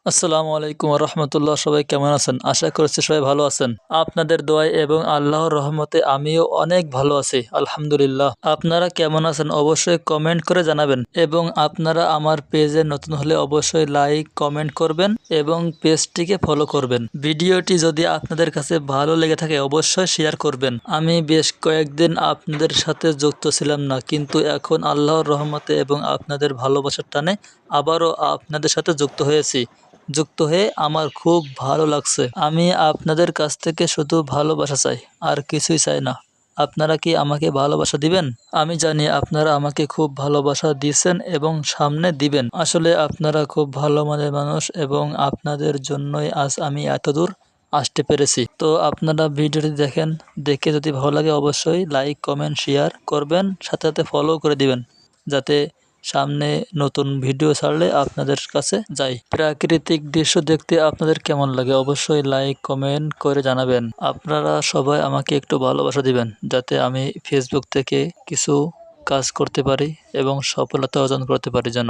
আসসালামু আলাইকুম রহমতুল্লাহ। সবাই কেমন আছেন? আশা করছি সবাই ভালো আছেন। আপনাদের দোয়ায় এবং আল্লাহর রহমতে আমিও অনেক ভালো আছি, আলহামদুলিল্লাহ। আপনারা কেমন আছেন অবশ্যই কমেন্ট করে জানাবেন, এবং আপনারা আমার পেজে নতুন হলে অবশ্যই লাইক কমেন্ট করবেন এবং পেজটিকে ফলো করবেন। ভিডিওটি যদি আপনাদের কাছে ভালো লেগে থাকে অবশ্যই শেয়ার করবেন। আমি বেশ কয়েকদিন আপনাদের সাথে যুক্ত ছিলাম না, কিন্তু এখন আল্লাহর রহমতে এবং আপনাদের ভালোবাসার টানে আবারও আপনাদের সাথে যুক্ত হয়ে আমার খুব ভালো লাগছে। আমি আপনাদের কাছ থেকে শুধু ভালোবাসা চাই, আর কিছুই চাই না। আপনারা কি আমাকে ভালোবাসা দিবেন? আমি জানি আপনারা আমাকে খুব ভালোবাসা দিয়েছেন এবং সামনে দিবেন। আসলে আপনারা খুব ভালো মনের মানুষ, এবং আপনাদের জন্যই আজ আমি এতদূর আসতে পেরেছি। তো আপনারা ভিডিওটি দেখেন, দেখে যদি ভালো লাগে অবশ্যই লাইক কমেন্ট শেয়ার করবেন, সাথে সাথে ফলো করে দিবেন, যাতে সামনে নতুন ভিডিও ছাড়লে আপনাদের কাছে যায়। প্রাকৃতিক দৃশ্য দেখতে আপনাদের কেমন লাগে অবশ্যই লাইক কমেন্ট করে জানাবেন। আপনারা সবাই আমাকে একটু ভালোবাসা দিবেন, যাতে আমি ফেসবুক থেকে কিছু কাজ করতে পারি এবং সফলতা অর্জন করতে পারি যেন।